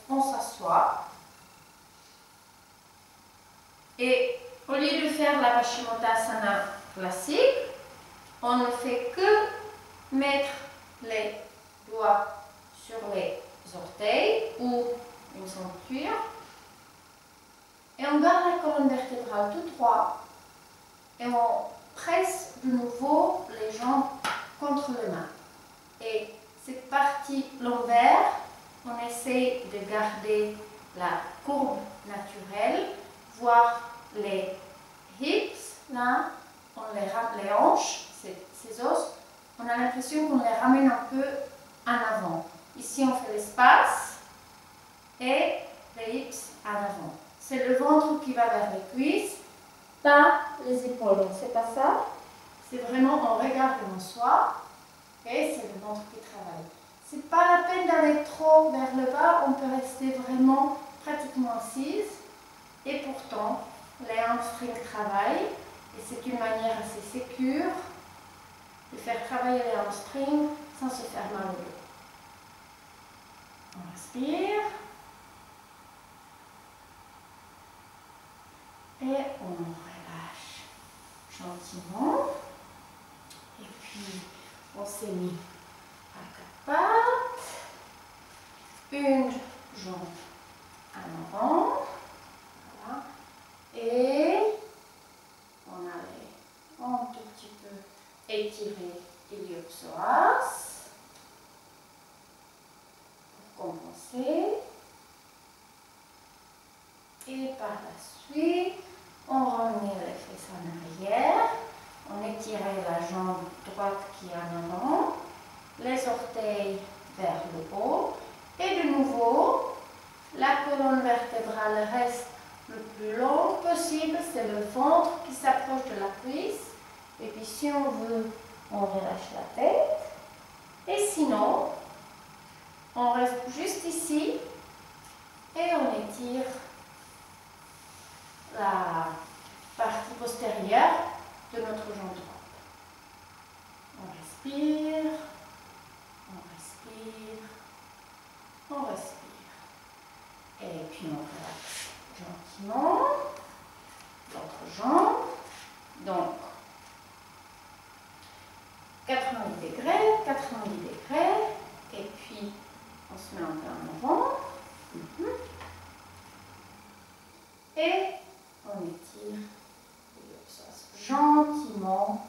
on s'assoit. Et au lieu de faire la Paschimottanasana classique, on ne fait que mettre les doigts sur les orteils ou une ceinture. Et on garde la colonne vertébrale tout droit. Et on presse de nouveau les jambes contre les mains. Et cette partie lombaire, on essaie de garder la courbe naturelle, voir les hips, là, on les hanches, ces os, on a l'impression qu'on les ramène un peu en avant. Ici, on fait l'espace et les hips en avant. C'est le ventre qui va vers les cuisses, pas les épaules. Donc, c'est pas ça. C'est vraiment, on regarde en soi et c'est le ventre qui travaille. C'est pas la peine d'aller trop vers le bas, on peut rester vraiment pratiquement assise. Et pourtant, les hamstrings travaillent et c'est une manière assez sécure de faire travailler les hamstrings sans se faire mal au dos. On respire. Et on relâche gentiment. Et puis, on s'est mis à quatre pattes. Une jambe en avant. Voilà. Et on allait un tout petit peu étirer l'iliopsoas pour compenser. Et par la suite, on remet les fesses en arrière. On étirait la jambe droite qui est en avant. Les orteils vers le haut. Et de nouveau, la colonne vertébrale reste le plus long possible. C'est le ventre qui s'approche de la cuisse. Et puis si on veut, on relâche la tête. Et sinon, on reste juste ici et on étire la partie postérieure de notre jambe droite. On respire, on respire, on respire. Et puis on relaxe gentiment l'autre jambe. Donc, 90 degrés, 90 degrés. Et puis, on se met un peu en avant. Et on étire l'iliopsoas gentiment.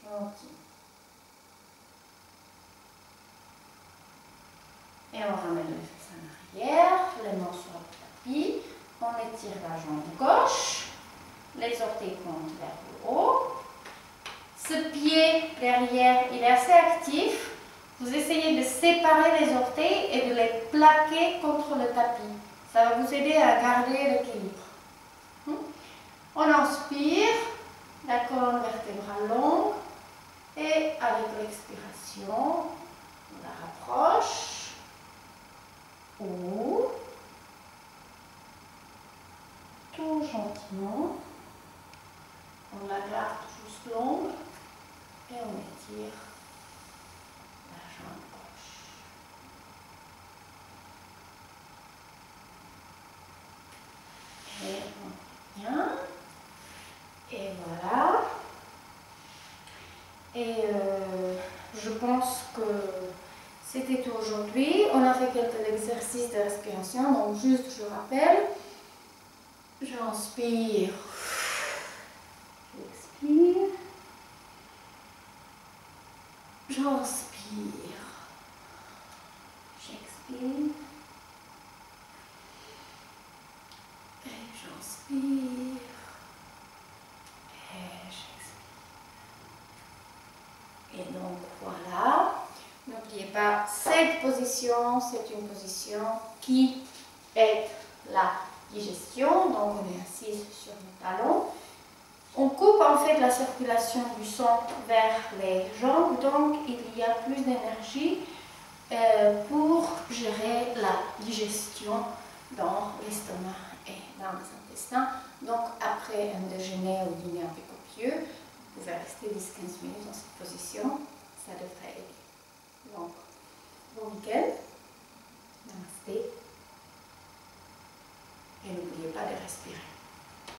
Gentiment. Et on ramène les fesses en arrière, les mains sur le tapis. On étire la jambe gauche. Les orteils pointent vers le haut. Ce pied derrière, il est assez actif. Vous essayez de séparer les orteils et de les plaquer contre le tapis. Ça va vous aider à garder l'équilibre. On inspire, la colonne vertébrale longue. Et avec l'expiration, on la rapproche. Ou tout gentiment. On la garde juste longue. Et on étire la jambe gauche. Et on vient. Et voilà. Et je pense que c'était tout aujourd'hui. On a fait quelques exercices de respiration. Donc juste, je rappelle. J'inspire. J'expire. J'inspire. J'expire. Et j'inspire. Et j'expire. Et donc voilà. N'oubliez pas, cette position, c'est une position qui aide la digestion. Donc on est assis sur les talons. On coupe en fait la circulation du sang vers les jambes, donc il y a plus d'énergie pour gérer la digestion dans l'estomac et dans les intestins. Donc après un déjeuner ou dîner un peu copieux, vous pouvez rester 10-15 minutes dans cette position, ça devrait aider. Donc, bon week-end et n'oubliez pas de respirer.